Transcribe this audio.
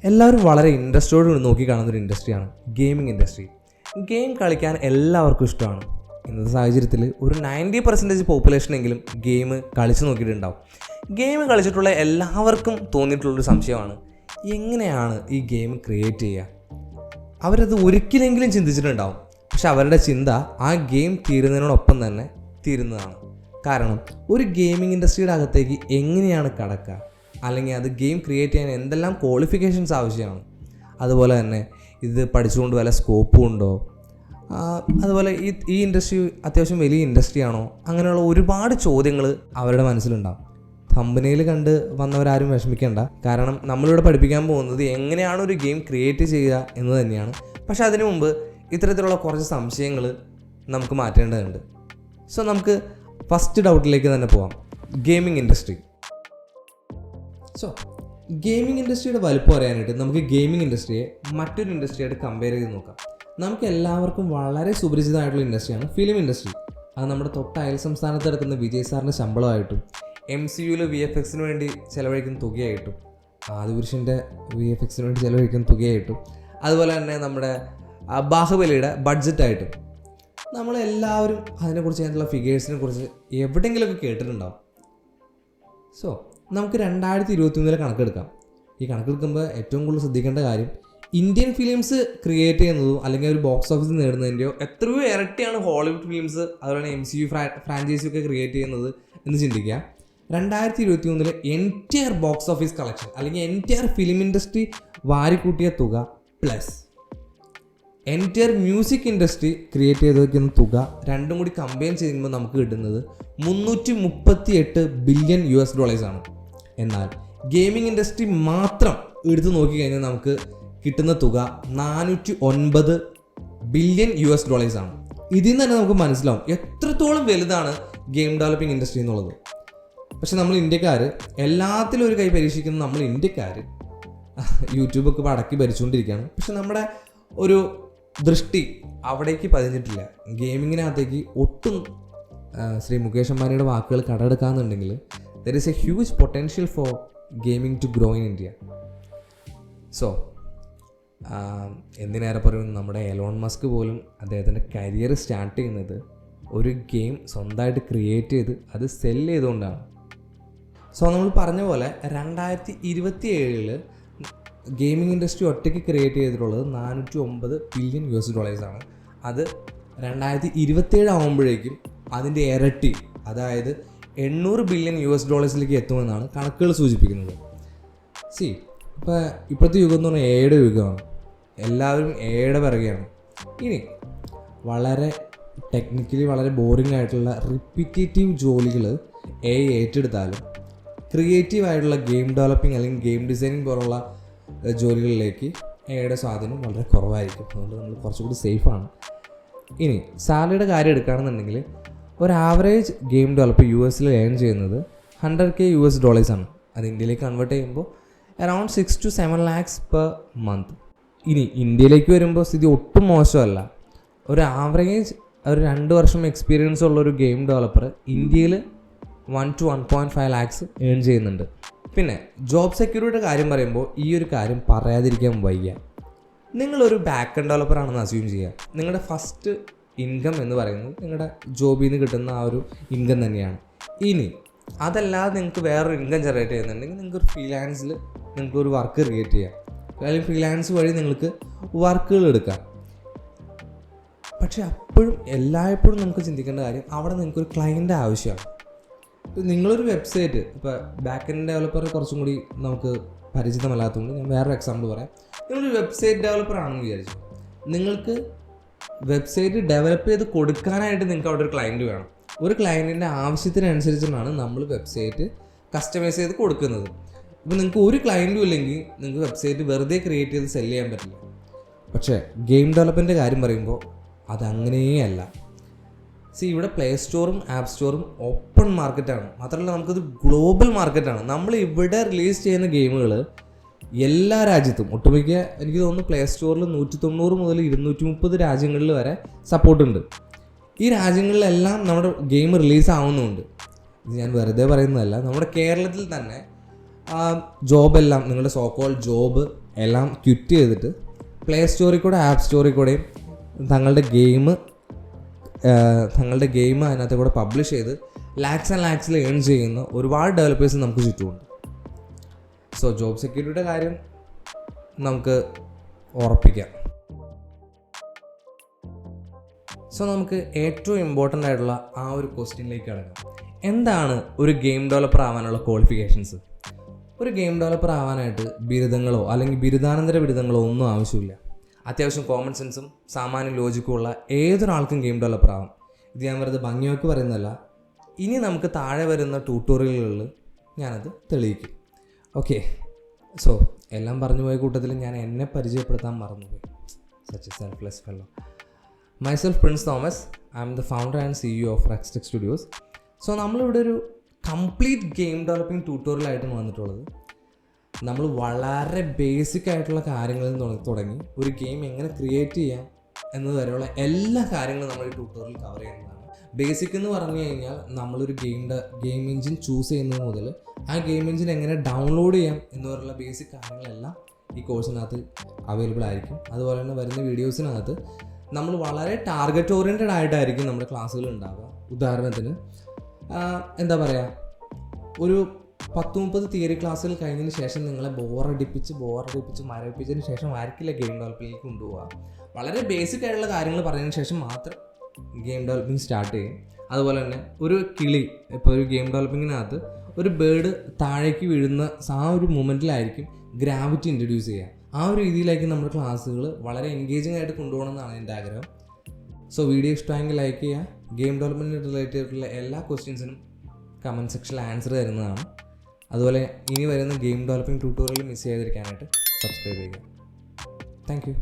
എല്ലാവരും വളരെ ഇൻട്രസ്റ്റോട് നോക്കി കാണുന്നൊരു ഇൻഡസ്ട്രിയാണ് ഗെയിമിംഗ് ഇൻഡസ്ട്രി. ഗെയിം കളിക്കാൻ എല്ലാവർക്കും ഇഷ്ടമാണ്. ഇന്നത്തെ സാഹചര്യത്തിൽ ഒരു 90% പോപ്പുലേഷനെങ്കിലും ഗെയിം കളിച്ച് നോക്കിയിട്ടുണ്ടാവും. ഗെയിം കളിച്ചിട്ടുള്ള എല്ലാവർക്കും തോന്നിയിട്ടുള്ളൊരു സംശയമാണ്, എങ്ങനെയാണ് ഈ ഗെയിം ക്രിയേറ്റ് ചെയ്യുക? അവരത് ഒരിക്കലെങ്കിലും ചിന്തിച്ചിട്ടുണ്ടാവും. പക്ഷെ അവരുടെ ചിന്ത ആ ഗെയിം തീരുന്നതിനോടൊപ്പം തന്നെ തീരുന്നതാണ്. കാരണം ഒരു ഗെയിമിംഗ് ഇൻഡസ്ട്രിയുടെ അകത്തേക്ക് എങ്ങനെയാണ് കടക്കുക, അല്ലെങ്കിൽ അത് ഗെയിം ക്രിയേറ്റ് ചെയ്യാൻ എന്തെല്ലാം ക്വാളിഫിക്കേഷൻസ് ആവശ്യമാണ്, അതുപോലെ തന്നെ ഇത് പഠിച്ചുകൊണ്ട് വല്ല സ്കോപ്പും ഉണ്ടോ, അതുപോലെ ഈ ഇൻഡസ്ട്രി അത്യാവശ്യം വലിയ ഇൻഡസ്ട്രി ആണോ, അങ്ങനെയുള്ള ഒരുപാട് ചോദ്യങ്ങൾ അവരുടെ മനസ്സിലുണ്ടാവും. തമ്പനയിൽ കണ്ട് വന്നവരാരും വിഷമിക്കേണ്ട. കാരണം നമ്മളിവിടെ പഠിപ്പിക്കാൻ പോകുന്നത് എങ്ങനെയാണ് ഒരു ഗെയിം ക്രിയേറ്റ് ചെയ്യുക എന്ന് തന്നെയാണ്. പക്ഷേ അതിനു മുമ്പ് ഇത്തരത്തിലുള്ള കുറച്ച് സംശയങ്ങൾ നമുക്ക് മാറ്റേണ്ടതുണ്ട്. സോ നമുക്ക് ഫസ്റ്റ് ഡൗട്ടിലേക്ക് തന്നെ പോവാം. Gaming industry. സോ ഗെയിമിംഗ് ഇൻഡസ്ട്രിയുടെ വലുപ്പം അറിയാനായിട്ട് നമുക്ക് ഗെയിമിംഗ് ഇൻഡസ്ട്രിയെ മറ്റൊരു ഇൻഡസ്ട്രിയായിട്ട് കമ്പയർ ചെയ്ത് നോക്കാം. നമുക്ക് എല്ലാവർക്കും വളരെ സുപരിചിതമായിട്ടുള്ള ഇൻഡസ്ട്രിയാണ് ഫിലിം ഇൻഡസ്ട്രി. അത് നമ്മുടെ തൊട്ട അയൽ സംസ്ഥാനത്ത് കിടക്കുന്ന വിജയ് സാറിൻ്റെ ശമ്പളമായിട്ടും MCUവിൽ VFXന് വേണ്ടി ചിലവഴിക്കുന്ന തുകയായിട്ടും ആദിപുരുഷൻ്റെ VFXന് വേണ്ടി ചിലവഴിക്കുന്ന തുകയായിട്ടും അതുപോലെ തന്നെ നമ്മുടെ ബാഹുബലിയുടെ ബഡ്ജറ്റായിട്ടും നമ്മളെല്ലാവരും അതിനെക്കുറിച്ച് അതിനുള്ള ഫിഗേഴ്സിനെ കുറിച്ച് എവിടെയെങ്കിലുമൊക്കെ കേട്ടിട്ടുണ്ടാവും. സോ നമുക്ക് 2021 കണക്കെടുക്കാം. ഈ കണക്കെടുക്കുമ്പോൾ ഏറ്റവും കൂടുതൽ ശ്രദ്ധിക്കേണ്ട കാര്യം ഇന്ത്യൻ ഫിലിംസ് ക്രിയേറ്റ് ചെയ്യുന്നതും അല്ലെങ്കിൽ ഒരു ബോക്സ് ഓഫീസ് നേടുന്നതിൻ്റെയോ എത്രയോ ഇരട്ടിയാണ് ഹോളിവുഡ് ഫിലിംസ് അതുപോലെ MCU ഫ്രാഞ്ചൈസിയൊക്കെ ക്രിയേറ്റ് ചെയ്യുന്നത് എന്ന് ചിന്തിക്കുക. 2021 എൻറ്റയർ ബോക്സ് ഓഫീസ് കളക്ഷൻ അല്ലെങ്കിൽ എൻറ്റയർ ഫിലിം ഇൻഡസ്ട്രി വാരിക്കൂട്ടിയ തുക plus entire music industry create ചെയ്ത് വയ്ക്കുന്ന തുക രണ്ടും കൂടി കമ്പൈൻ ചെയ്യുമ്പോൾ നമുക്ക് കിട്ടുന്നത് $338 ബില്യൺ ആണ്. എന്നാൽ ഗെയിമിംഗ് ഇൻഡസ്ട്രി മാത്രം എടുത്തു നോക്കിക്കഴിഞ്ഞാൽ നമുക്ക് കിട്ടുന്ന തുക $409 ബില്യൺ ആണ്. ഇതിൽ നിന്ന് തന്നെ നമുക്ക് മനസ്സിലാവും എത്രത്തോളം വലുതാണ് ഗെയിം ഡെവലപ്പിംഗ് ഇൻഡസ്ട്രി എന്നുള്ളത്. പക്ഷെ നമ്മൾ ഇന്ത്യക്കാർ എല്ലാത്തിലും ഒരു കൈ പരീക്ഷിക്കുന്ന നമ്മൾ ഇന്ത്യക്കാർ യൂട്യൂബൊക്കെ അടക്കി ഭരിച്ചുകൊണ്ടിരിക്കുകയാണ്. പക്ഷെ നമ്മുടെ ഒരു ദൃഷ്ടി അവിടേക്ക് പതിഞ്ഞിട്ടില്ല. ഗെയിമിങ്ങിനകത്തേക്ക് ഒട്ടും ശ്രീ മുകേഷ് അംബാനിയുടെ വാക്കുകൾ കടമെടുക്കാമെന്നുണ്ടെങ്കിൽ there is a huge potential for gaming to grow in India. So എന്തിനേറെ പറയും, നമ്മുടെ എലോൺ മസ്ക് പോലും അദ്ദേഹത്തിൻ്റെ കരിയർ സ്റ്റാർട്ട് ചെയ്യുന്നത് ഒരു ഗെയിം സ്വന്തമായിട്ട് ക്രിയേറ്റ് ചെയ്ത് അത് സെല്ല് ചെയ്തുകൊണ്ടാണ്. സോ നമ്മൾ പറഞ്ഞ പോലെ 2027 ഗെയിമിംഗ് ഇൻഡസ്ട്രി ഒറ്റയ്ക്ക് ക്രിയേറ്റ് ചെയ്തിട്ടുള്ളത് $409 ബില്യൺ ആണ്. അത് 2027 ആകുമ്പോഴേക്കും അതിൻ്റെ ഇരട്ടി, അതായത് $800 ബില്യൺ എത്തുമെന്നാണ് കണക്കുകൾ സൂചിപ്പിക്കുന്നത്. ഇപ്പോഴത്തെ യുഗം എന്ന് പറഞ്ഞാൽ AI യുഗമാണ്. എല്ലാവരും AI പിറകെയാണ്. ഇനി വളരെ ടെക്നിക്കലി വളരെ ബോറിംഗ് ആയിട്ടുള്ള റിപ്പീറ്റേറ്റീവ് ജോലികൾ AI ഏറ്റെടുത്താലും ക്രിയേറ്റീവ് ആയിട്ടുള്ള ഗെയിം ഡെവലപ്പിംഗ് അല്ലെങ്കിൽ ഗെയിം ഡിസൈനിങ് പോലുള്ള ജോലികളിലേക്ക് AI സ്വാധീനം വളരെ കുറവായിരിക്കും. അതുകൊണ്ട് നമ്മൾ കുറച്ചുകൂടി സേഫാണ്. ഇനി സാലറിയുടെ കാര്യം എടുക്കുകയാണെന്നുണ്ടെങ്കിൽ ഒരു average game developer US earn ചെയ്യുന്നത് $100K ആണ്. അത് ഇന്ത്യയിലേക്ക് കൺവേർട്ട് ചെയ്യുമ്പോൾ around 6 to 7 lakhs per month. ഇനി ഇന്ത്യയിലേക്ക് വരുമ്പോൾ സ്ഥിതി ഒട്ടും മോശമല്ല. ഒരു ആവറേജ് ഒരു 2 വർഷം എക്സ്പീരിയൻസ് ഉള്ള ഒരു ഗെയിം ഡെവലപ്പർ ഇന്ത്യയിൽ 1 to 1.5 lakhs ഏൺ ചെയ്യുന്നുണ്ട്. പിന്നെ ജോബ് സെക്യൂരിറ്റിയുടെ കാര്യം പറയുമ്പോൾ ഈ ഒരു കാര്യം പറയാതിരിക്കാൻ വയ്യ. നിങ്ങളൊരു ബാക്ക് എൻഡ് ഡെവലപ്പർ ആണെന്ന് അസ്യൂം ചെയ്യുക. നിങ്ങളുടെ ഫസ്റ്റ് ഇൻകം എന്ന് പറയുന്നത് നിങ്ങളുടെ ജോബിൽ നിന്ന് കിട്ടുന്ന ആ ഒരു ഇൻകം തന്നെയാണ്. ഇനി അതല്ലാതെ നിങ്ങൾക്ക് വേറൊരു ഇൻകം ജനറേറ്റ് ചെയ്യുന്നുണ്ടെങ്കിൽ നിങ്ങൾക്കൊരു ഫ്രീലാൻസിൽ നിങ്ങൾക്കൊരു വർക്ക് ക്രിയേറ്റ് ചെയ്യാം, അല്ലെങ്കിൽ ഫ്രീലാൻസ് വഴി നിങ്ങൾക്ക് വർക്കുകൾ എടുക്കാം. പക്ഷെ എല്ലായ്പ്പോഴും നമുക്ക് ചിന്തിക്കേണ്ട കാര്യം അവിടെ നിങ്ങൾക്കൊരു ക്ലയൻ്റ് ആവശ്യമാണ്. ഇപ്പോൾ നിങ്ങളൊരു വെബ്സൈറ്റ്, ഇപ്പോൾ ബാക്ക് എൻഡ് ഡെവലപ്പർ കുറച്ചും കൂടി നമുക്ക് പരിചിതമല്ലാത്തതുകൊണ്ട് ഞാൻ വേറൊരു എക്സാമ്പിൾ പറയാം. നിങ്ങളൊരു വെബ്സൈറ്റ് ഡെവലപ്പർ ആണെന്ന് വിചാരിച്ചു. നിങ്ങൾക്ക് വെബ്സൈറ്റ് ഡെവലപ്പ് ചെയ്ത് കൊടുക്കാനായിട്ട് നിങ്ങൾക്ക് അവിടെ ഒരു ക്ലയൻറ്റ് വേണം. ഒരു ക്ലയൻറ്റിൻ്റെ ആവശ്യത്തിനനുസരിച്ചാണ് നമ്മൾ വെബ്സൈറ്റ് കസ്റ്റമൈസ് ചെയ്ത് കൊടുക്കുന്നത്. ഇപ്പോൾ നിങ്ങൾക്ക് ഒരു ക്ലയൻറ്റും ഇല്ലെങ്കിൽ നിങ്ങൾക്ക് വെബ്സൈറ്റ് വെറുതെ ക്രിയേറ്റ് ചെയ്ത് സെല് ചെയ്യാൻ പറ്റില്ല. പക്ഷേ ഗെയിം ഡെവലപ്മെൻറ്റിൻ്റെ കാര്യം പറയുമ്പോൾ അതങ്ങനെയല്ല. ഇവിടെ പ്ലേ സ്റ്റോറും ആപ്പ് സ്റ്റോറും ഓപ്പൺ മാർക്കറ്റാണ്. മാത്രമല്ല നമുക്കത് ഗ്ലോബൽ മാർക്കറ്റാണ്. നമ്മൾ ഇവിടെ റിലീസ് ചെയ്യുന്ന ഗെയിമുകൾ എല്ലാ രാജ്യത്തും ഒട്ടുമിക്ക എനിക്ക് തോന്നുന്നു പ്ലേ സ്റ്റോറിൽ 190 മുതൽ 230 രാജ്യങ്ങളിൽ വരെ സപ്പോർട്ടുണ്ട്. ഈ രാജ്യങ്ങളിലെല്ലാം നമ്മുടെ ഗെയിം റിലീസ് ആവുന്നുണ്ട്. ഇത് ഞാൻ വെറുതെ പറയുന്നതല്ല. നമ്മുടെ കേരളത്തിൽ തന്നെ ജോബെല്ലാം, നിങ്ങളുടെ സോക്കോൾ ജോബ് എല്ലാം ക്വിറ്റ് ചെയ്തിട്ട് പ്ലേ സ്റ്റോറിൽ കൂടെ ആപ്പ് സ്റ്റോറിൽ കൂടെയും തങ്ങളുടെ ഗെയിം അതിനകത്ത് കൂടെ പബ്ലിഷ് ചെയ്ത് ലാക്സ് ആൻഡ് ലാക്സിൽ ഏൺ ചെയ്യുന്ന ഒരുപാട് ഡെവലപ്പേഴ്സ് നമുക്ക് ചുറ്റുമുണ്ട്. സോ ജോബ് സെക്യൂരിറ്റിയുടെ കാര്യം നമുക്ക് ഉറപ്പിക്കാം. സോ നമുക്ക് ഏറ്റവും ഇമ്പോർട്ടൻ്റ് ആയിട്ടുള്ള ആ ഒരു ക്വസ്റ്റ്യനിലേക്ക് കിടക്കാം. എന്താണ് ഒരു ഗെയിം ഡെവലപ്പർ ആവാനുള്ള ക്വാളിഫിക്കേഷൻസ്? ഒരു ഗെയിം ഡെവലപ്പർ ആവാനായിട്ട് ബിരുദങ്ങളോ അല്ലെങ്കിൽ ബിരുദാനന്തര ബിരുദങ്ങളോ ഒന്നും ആവശ്യമില്ല. അത്യാവശ്യം കോമൺ സെൻസും സാമാന്യ ലോജിക്കും ഉള്ള ഏതൊരാൾക്കും ഗെയിം ഡെവലപ്പർ ആവാം. ഇത് ഞാൻ വെറുതെ ഭംഗിയൊക്കെ പറയുന്നതല്ല. ഇനി നമുക്ക് താഴെ വരുന്ന ട്യൂട്ടോറിയലുകളിൽ ഞാനത് തെളിയിക്കും. ഓക്കെ, സോ എല്ലാം പറഞ്ഞു പോയ കൂട്ടത്തിൽ ഞാൻ എന്നെ പരിചയപ്പെടുത്താൻ മറന്നുപോയി. Such a selfless fellow. Myself Prince Thomas. I am the founder and CEO of Rextech studios. So നമ്മളിവിടെ ഒരു കംപ്ലീറ്റ് ഗെയിം ഡെവലപ്പിംഗ് ട്യൂട്ടോറിയലായിട്ടാണ് വന്നിട്ടുള്ളത്. നമ്മൾ വളരെ ബേസിക് ആയിട്ടുള്ള കാര്യങ്ങളിൽ തുടങ്ങി ഒരു ഗെയിം എങ്ങനെ ക്രിയേറ്റ് ചെയ്യാം എന്നത് വരെയുള്ള എല്ലാ കാര്യങ്ങളും നമ്മൾ ഈ ട്യൂട്ടോറിയൽ കവർ ചെയ്യുന്നതാണ്. ബേസിക് എന്ന് പറഞ്ഞു കഴിഞ്ഞാൽ നമ്മളൊരു ഗെയിം എഞ്ചിൻ ചൂസ് ചെയ്യുന്നത് മുതൽ ആ ഗെയിം എഞ്ചിൻ എങ്ങനെ ഡൗൺലോഡ് ചെയ്യാം എന്നുവരെയുള്ള ബേസിക് കാര്യങ്ങളെല്ലാം ഈ കോഴ്സിനകത്ത് അവൈലബിൾ ആയിരിക്കും. അതുപോലെ തന്നെ വരുന്ന വീഡിയോസിനകത്ത് നമ്മൾ വളരെ ടാർഗറ്റ് ഓറിയൻറ്റഡ് ആയിട്ടായിരിക്കും നമ്മുടെ ക്ലാസ്സുകൾ ഉണ്ടാവുക. ഉദാഹരണത്തിന് എന്താ പറയുക, ഒരു 10-30 തിയറി ക്ലാസ്സുകൾ കഴിഞ്ഞതിന് ശേഷം നിങ്ങളെ ബോറടിപ്പിച്ച് മരവിപ്പിച്ചതിന് ശേഷം ആയിരിക്കില്ല ഗെയിം ഡെവലപ്പിംഗിലേക്ക് കൊണ്ടുപോകുക. വളരെ ബേസിക് ആയിട്ടുള്ള കാര്യങ്ങൾ പറഞ്ഞതിന് ശേഷം മാത്രം ഗെയിം ഡെവലപ്പിംഗ് സ്റ്റാർട്ട് ചെയ്യും. അതുപോലെ തന്നെ ഒരു കിളി, ഇപ്പോൾ ഒരു ഗെയിം ഡെവലപ്പിങ്ങിനകത്ത് ഒരു ബേർഡ് താഴേക്ക് വീഴുന്ന ആ ഒരു മൊമെൻറ്റിലായിരിക്കും ഗ്രാവിറ്റി ഇൻട്രൊഡ്യൂസ് ചെയ്യുക. ആ ഒരു രീതിയിലായിരിക്കും നമ്മുടെ ക്ലാസ്സുകൾ വളരെ എൻഗേജിങ് ആയിട്ട് കൊണ്ടുപോകണം എന്നാണ് എൻ്റെ ആഗ്രഹം. സോ വീഡിയോ ഇഷ്ടമായെങ്കിൽ ലൈക്ക് ചെയ്യുക. ഗെയിം ഡെവലപ്മെൻറ്റ് റിലേറ്റഡ് ആയിട്ടുള്ള എല്ലാ ക്വസ്റ്റ്യൻസിനും കമൻറ്റ് സെക്ഷനിൽ ആൻസർ തരുന്നതാണ്. അതുപോലെ ഇനി വരുന്ന ഗെയിം ഡെവലപ്പിംഗ് ട്യൂട്ടോറിയൽ മിസ് ചെയ്യാതിരിക്കാനായിട്ട് സബ്സ്ക്രൈബ് ചെയ്യുക. Thank U.